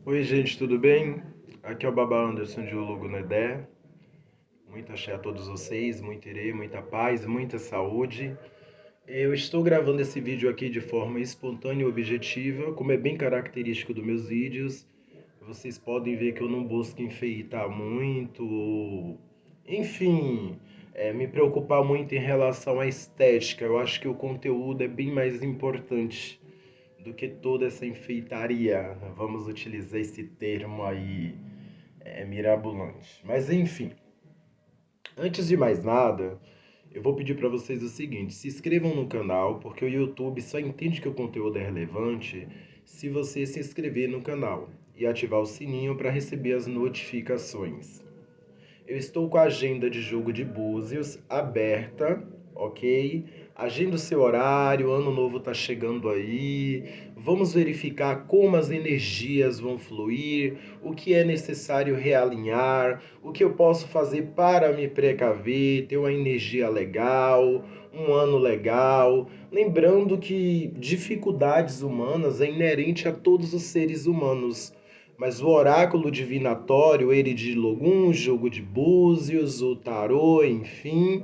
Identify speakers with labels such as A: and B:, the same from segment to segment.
A: Oi, gente, tudo bem? Aqui é o Baba Anderson de Ologo Nedé. Muito axé a todos vocês, muito irê, muita paz, muita saúde. Eu estou gravando esse vídeo aqui de forma espontânea e objetiva, como é bem característico dos meus vídeos. Vocês podem ver que eu não busco enfeitar muito, enfim, me preocupar muito em relação à estética. Eu acho que o conteúdo é bem mais importante do que toda essa enfeitaria. Vamos utilizar esse termo aí, mirabolante. Mas enfim, antes de mais nada, eu vou pedir para vocês o seguinte: se inscrevam no canal, porque o YouTube só entende que o conteúdo é relevante se você se inscrever no canal e ativar o sininho para receber as notificações. Eu estou com a agenda de jogo de búzios aberta, ok? Agenda o seu horário, ano novo tá chegando aí. Vamos verificar como as energias vão fluir, o que é necessário realinhar, o que eu posso fazer para me precaver, ter uma energia legal, um ano legal. Lembrando que dificuldades humanas é inerente a todos os seres humanos. Mas o oráculo divinatório, ele de Logum, jogo de búzios, o tarô, enfim,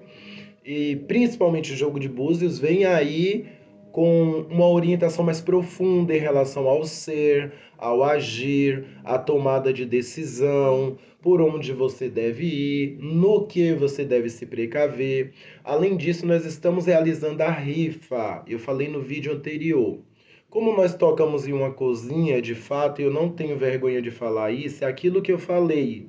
A: e principalmente o jogo de búzios, vem aí com uma orientação mais profunda em relação ao ser, ao agir, à tomada de decisão, por onde você deve ir, no que você deve se precaver. Além disso, nós estamos realizando a rifa. Eu falei no vídeo anterior. Como nós tocamos em uma cozinha, de fato, eu não tenho vergonha de falar isso, é aquilo que eu falei.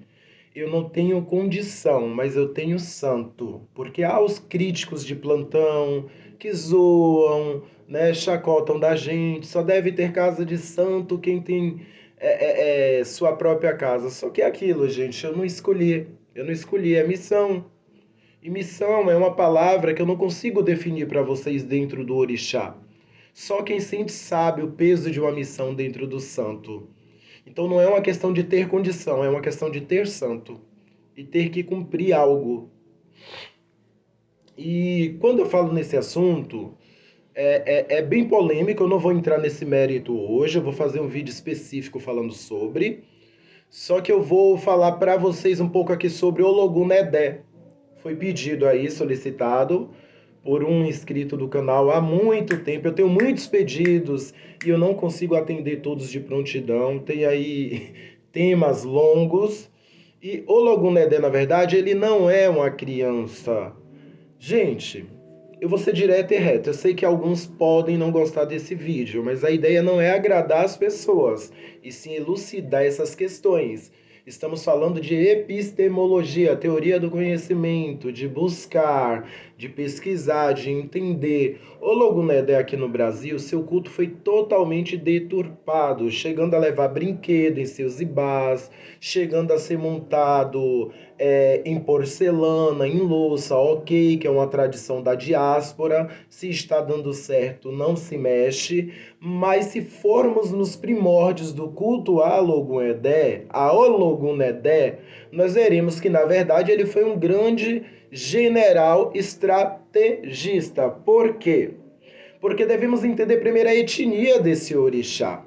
A: Eu não tenho condição, mas eu tenho santo. Porque há os críticos de plantão que zoam, né, chacotam da gente. Só deve ter casa de santo quem tem sua própria casa. Só que é aquilo, gente, eu não escolhi. Eu não escolhi, é missão. E missão é uma palavra que eu não consigo definir para vocês dentro do orixá. Só quem sente sabe o peso de uma missão dentro do santo. Então não é uma questão de ter condição, é uma questão de ter santo e ter que cumprir algo. E quando eu falo nesse assunto, é bem polêmico, eu não vou entrar nesse mérito hoje, eu vou fazer um vídeo específico falando sobre. Só que eu vou falar para vocês um pouco aqui sobre o Logun Nedé. Foi pedido aí, solicitado por um inscrito do canal há muito tempo. Eu tenho muitos pedidos e eu não consigo atender todos de prontidão. Tem aí temas longos. E o Logun Nedé, na verdade, ele não é uma criança. Gente, eu vou ser direto e reto. Eu sei que alguns podem não gostar desse vídeo, mas a ideia não é agradar as pessoas, e sim elucidar essas questões. Estamos falando de epistemologia, teoria do conhecimento, de buscar, de pesquisar, de entender. O Logunedé aqui no Brasil, seu culto foi totalmente deturpado, chegando a levar brinquedo em seus ibás, chegando a ser montado em porcelana, em louça, ok, que é uma tradição da diáspora. Se está dando certo, não se mexe. Mas se formos nos primórdios do culto a Logunedé, a Ologunedé, nós veremos que, na verdade, ele foi um grande general estrategista. Por quê? Porque devemos entender primeiro a etnia desse orixá,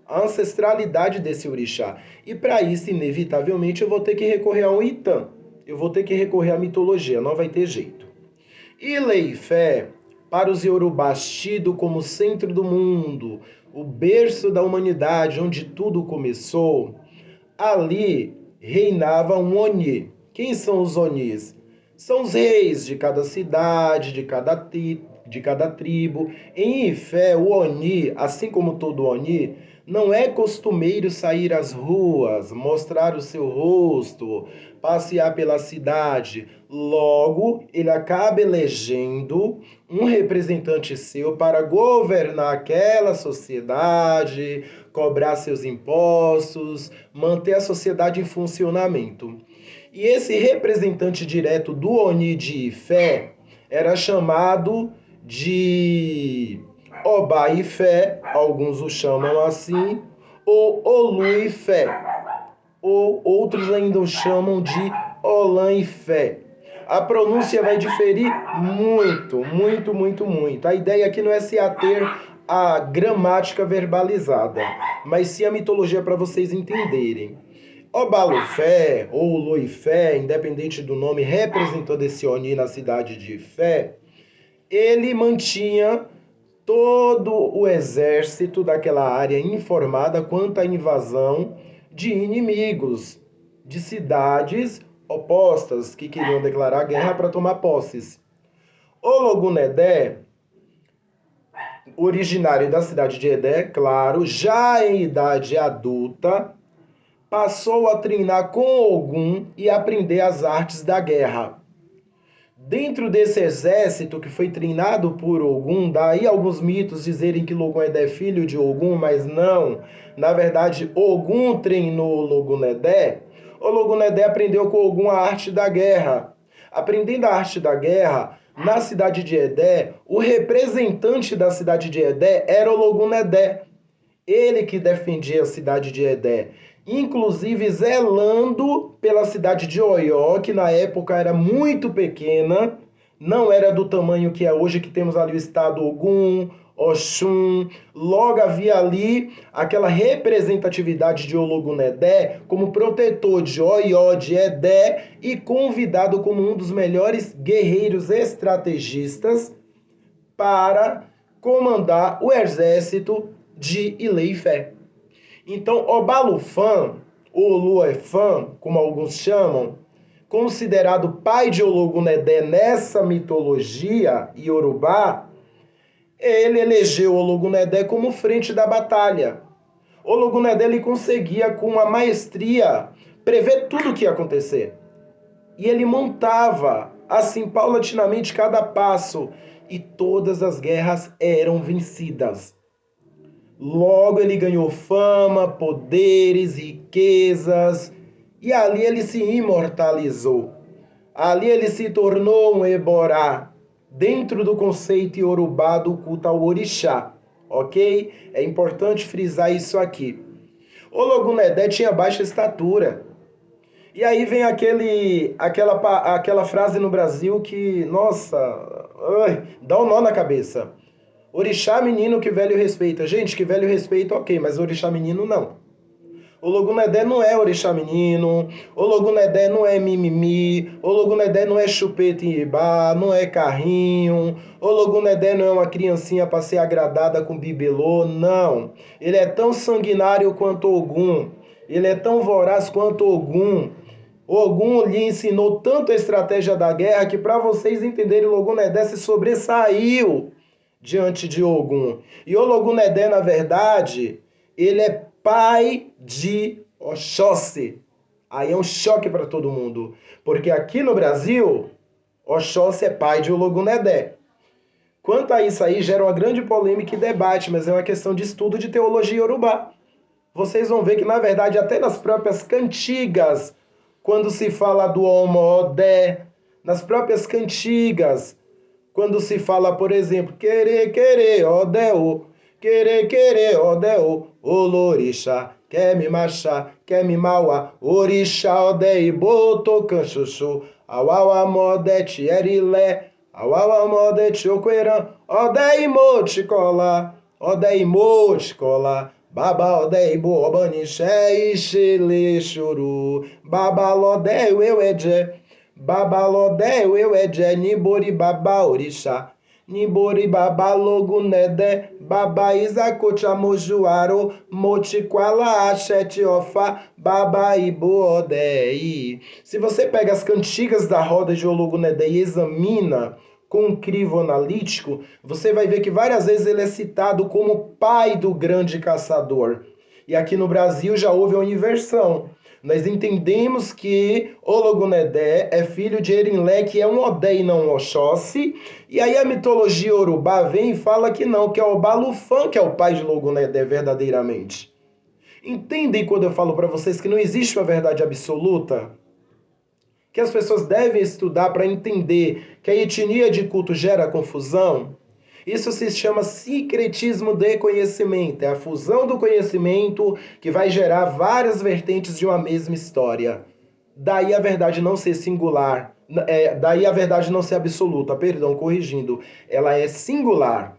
A: a ancestralidade desse orixá. E para isso, inevitavelmente, eu vou ter que recorrer ao Itã. Eu vou ter que recorrer à mitologia, não vai ter jeito. Ileifé, para os Yorubás, tido como centro do mundo, o berço da humanidade, onde tudo começou, ali reinava um Oni. Quem são os Onis? São os reis de cada cidade, de cada tribo. Em Ifé, o Oni, assim como todo Oni, não é costumeiro sair às ruas, mostrar o seu rosto, passear pela cidade. Logo, ele acaba elegendo um representante seu para governar aquela sociedade, cobrar seus impostos, manter a sociedade em funcionamento. E esse representante direto do Oni de Ifé era chamado de Obá Ifé, alguns o chamam assim, ou Olu Ifé, ou outros ainda o chamam de Olã Ifé. A pronúncia vai diferir muito, muito, muito, muito. A ideia aqui não é se ater a gramática verbalizada, mas sim a mitologia para vocês entenderem. Obalufé ou Loifé, independente do nome, representando esse Oni na cidade de Ifé, ele mantinha todo o exército daquela área informada quanto à invasão de inimigos, de cidades opostas que queriam declarar guerra para tomar posses. Ologunedé, originário da cidade de Edé, claro, já em idade adulta, passou a treinar com Ogum e aprender as artes da guerra. Dentro desse exército que foi treinado por Ogum, daí alguns mitos dizerem que Logunedé é filho de Ogum, mas não. Na verdade, Ogum treinou Logunedé. O Logunedé aprendeu com Ogum a arte da guerra. Aprendendo a arte da guerra, na cidade de Edé, o representante da cidade de Edé era o Logunedé. Ele que defendia a cidade de Edé, inclusive zelando pela cidade de Oió, que na época era muito pequena, não era do tamanho que é hoje, que temos ali o estado Ogum, Oxum. Logo havia ali aquela representatividade de Ologunedé como protetor de Oió, de Edé, e convidado como um dos melhores guerreiros estrategistas para comandar o exército de Ilé-Ifé. Então, Obalufã, ou Luefã, como alguns chamam, considerado pai de Ologunedé nessa mitologia iorubá, ele elegeu Ologunedé como frente da batalha. Ologunedé ele conseguia, com uma maestria, prever tudo o que ia acontecer. E ele montava, assim, paulatinamente, cada passo, e todas as guerras eram vencidas. Logo ele ganhou fama, poderes, riquezas, e ali ele se imortalizou. Ali ele se tornou um Eborá, dentro do conceito iorubá do culto ao orixá, ok? É importante frisar isso aqui. Ologunedé tinha baixa estatura. E aí vem aquela frase no Brasil que, nossa, dá um nó na cabeça. Orixá menino que velho respeita. Gente, que velho respeita, ok, mas orixá menino não. Ologunedé não é orixá menino, Ologunedé não é mimimi, Ologunedé não é chupeta em ibá, não é carrinho, Ologunedé não é uma criancinha para ser agradada com bibelô, não. Ele é tão sanguinário quanto Ogum, ele é tão voraz quanto Ogum. Ogum lhe ensinou tanto a estratégia da guerra que, para vocês entenderem, Ologunedé se sobressaiu diante de Ogum. E Ologunedé, na verdade, ele é pai de Oxóssi. Aí é um choque para todo mundo, porque aqui no Brasil, Oxóssi é pai de Ologunedé. Quanto a isso aí, gera uma grande polêmica e debate, mas é uma questão de estudo de teologia iorubá. Vocês vão ver que, na verdade, até nas próprias cantigas, quando se fala do Omodé, nas próprias cantigas, quando se fala, por exemplo, querer, odéu, querer, odéu, olorixá, quer me machá, quer me mauá, orixá, odé, botocan, chuchu, auauá, modete, erilé, auauá, modete, oqueirã, odé, imoticolá, odé, imoticolá, baba, odé, ibobanixé, ixele, churu, baba, lodé, eu edé, Babalodé, eu é de Nibori Baba Orixá. Nibori Baba Logunedé, Baba Isacocha Mojuaro, Motiquala Achete Ofa, Baba Iboodé. Se você pega as cantigas da roda de Ologunedé e examina com um crivo analítico, você vai ver que várias vezes ele é citado como pai do grande caçador. E aqui no Brasil já houve uma inversão. Nós entendemos que Ologunedé é filho de Erinlé, que é um Odé e não um Oxóssi. E aí a mitologia Yorubá vem e fala que não, que é Obalufã que é o pai de Ologunedé verdadeiramente. Entendem quando eu falo para vocês que não existe uma verdade absoluta? Que as pessoas devem estudar para entender que a etnia de culto gera confusão? Isso se chama sincretismo de conhecimento. É a fusão do conhecimento que vai gerar várias vertentes de uma mesma história. Daí a verdade não ser singular. Daí a verdade não ser absoluta. Perdão, corrigindo. Ela é singular.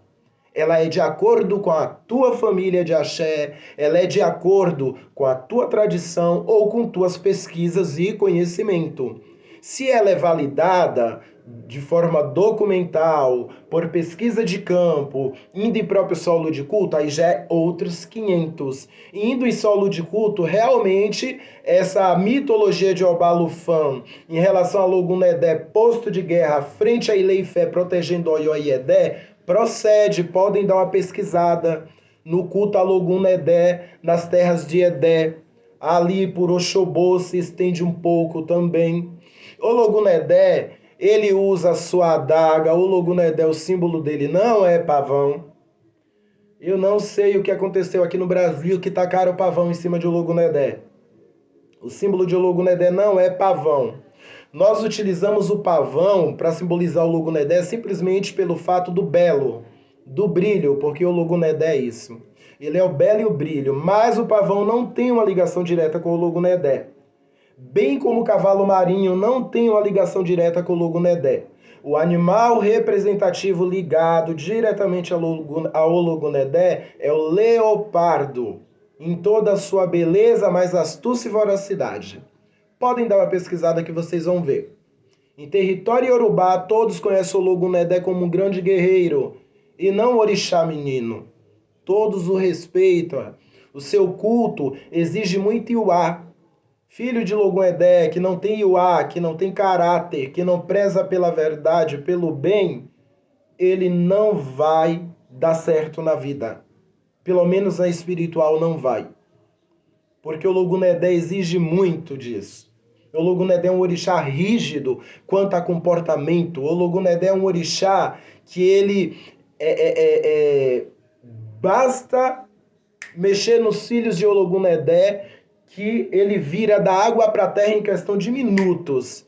A: ela é de acordo com a tua família de axé, ela é de acordo com a tua tradição ou com tuas pesquisas e conhecimento. Se ela é validada de forma documental, por pesquisa de campo, indo em próprio solo de culto, aí já é outros 500. Indo em solo de culto, realmente, essa mitologia de Obalufã em relação a Logunedé, posto de guerra, frente a Ileifé, protegendo Oió e Edé, procede, podem dar uma pesquisada no culto a Logunedé, nas terras de Edé, ali por Oxobô se estende um pouco também. O Logunedé, ele usa a sua adaga, o Logunedé, o símbolo dele não é pavão. Eu não sei o que aconteceu aqui no Brasil que tacaram o pavão em cima de Logunedé. O símbolo de Logunedé não é pavão. Nós utilizamos o pavão para simbolizar o Logunedé simplesmente pelo fato do belo, do brilho, porque o Logunedé é isso. Ele é o belo e o brilho, mas o pavão não tem uma ligação direta com o Logunedé. Bem como o cavalo marinho não tem uma ligação direta com o Logunedé. O animal representativo ligado diretamente ao Logunedé é o leopardo, em toda a sua beleza, mais astúcia e voracidade. Podem dar uma pesquisada que vocês vão ver. Em território iorubá, todos conhecem o Logunedé como um grande guerreiro, e não o orixá menino. Todos o respeitam. O seu culto exige muito iuá. Filho de Logunedé, que não tem iuá, que não tem caráter, que não preza pela verdade, pelo bem, ele não vai dar certo na vida. Pelo menos na espiritual não vai. Porque o Logunedé exige muito disso. O Logunedé é um orixá rígido quanto a comportamento. O Logunedé é um orixá que ele basta mexer nos cílios de Ologunedé que ele vira da água para a terra em questão de minutos,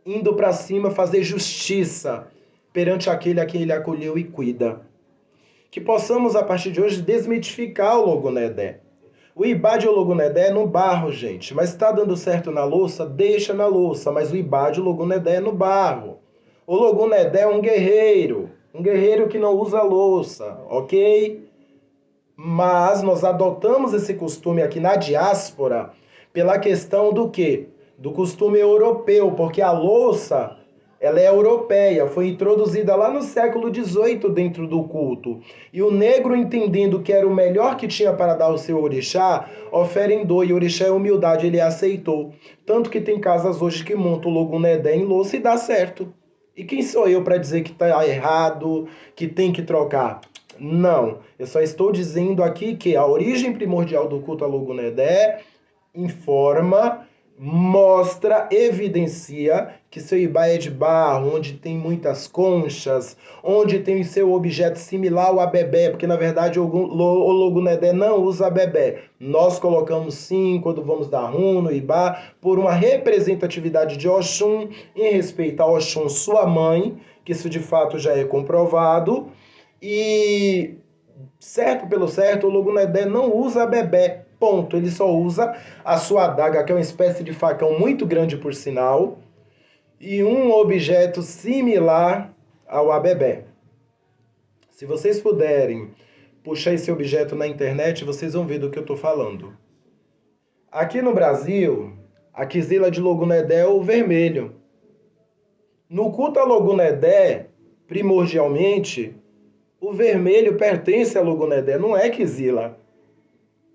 A: indo para cima fazer justiça perante aquele a quem ele acolheu e cuida. Que possamos, a partir de hoje, desmitificar o Logunedé. O ibá de Ologunedé é no barro, gente. Mas está dando certo na louça? Deixa na louça. Mas o ibá de Ologunedé é no barro. O Logunedé é um guerreiro que não usa louça, ok? Mas nós adotamos esse costume aqui na diáspora pela questão do quê? Do costume europeu, porque a louça, ela é europeia, foi introduzida lá no século XVIII dentro do culto. E o negro, entendendo que era o melhor que tinha para dar ao seu orixá, oferendou, e o orixá é humildade, ele aceitou. Tanto que tem casas hoje que montam o Logunedé em louça e dá certo. E quem sou eu para dizer que está errado, que tem que trocar? Não, eu só estou dizendo aqui que a origem primordial do culto a Logunedé informa, mostra, evidencia que seu ibá é de barro, onde tem muitas conchas, onde tem o seu objeto similar ao abebé, porque na verdade o Logunedé não usa abebé. Nós colocamos sim, quando vamos dar rum no ibá, por uma representatividade de Oxum, em respeito a Oxum, sua mãe, que isso de fato já é comprovado. E certo pelo certo, o Logunedé não usa bebé, ponto. Ele só usa a sua adaga, que é uma espécie de facão muito grande por sinal, e um objeto similar ao abebé. Se vocês puderem puxar esse objeto na internet, vocês vão ver do que eu estou falando. Aqui no Brasil, a quizila de Logunedé é o vermelho. No culto a Logunedé, primordialmente, o vermelho pertence a Logunedé, não é quizila.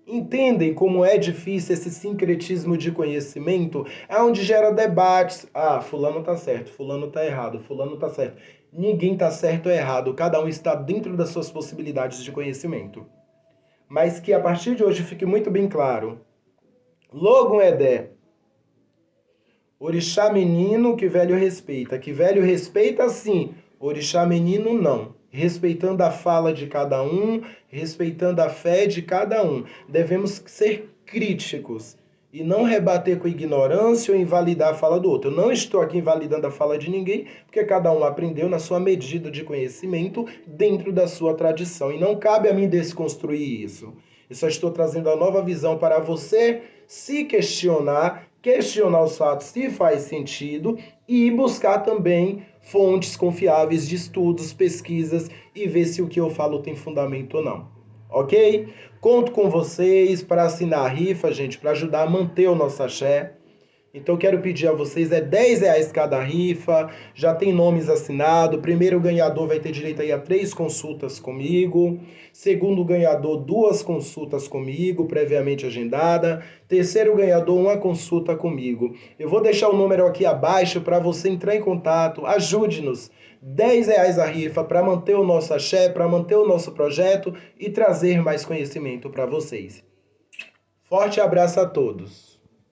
A: Entendem como é difícil esse sincretismo de conhecimento, onde gera debates. Ah, fulano tá certo, fulano tá errado, fulano tá certo. Ninguém tá certo ou errado, cada um está dentro das suas possibilidades de conhecimento. Mas que a partir de hoje fique muito bem claro. Logunedé, orixá menino que velho respeita. Que velho respeita sim, orixá menino não. Respeitando a fala de cada um, respeitando a fé de cada um. Devemos ser críticos e não rebater com ignorância ou invalidar a fala do outro. Eu não estou aqui invalidando a fala de ninguém, porque cada um aprendeu na sua medida de conhecimento dentro da sua tradição. E não cabe a mim desconstruir isso. Eu só estou trazendo a nova visão para você se questionar os fatos se faz sentido e buscar também fontes confiáveis de estudos, pesquisas e ver se o que eu falo tem fundamento ou não. Ok? Conto com vocês para assinar a rifa, gente, para ajudar a manter o nosso axé. Então, quero pedir a vocês, é R$ 10 cada rifa, já tem nomes assinados. Primeiro ganhador vai ter direito aí a 3 consultas comigo. Segundo ganhador, 2 consultas comigo, previamente agendada. Terceiro ganhador, 1 consulta comigo. Eu vou deixar o número aqui abaixo para você entrar em contato. Ajude-nos. R$ 10 a rifa para manter o nosso axé, para manter o nosso projeto e trazer mais conhecimento para vocês. Forte abraço a todos.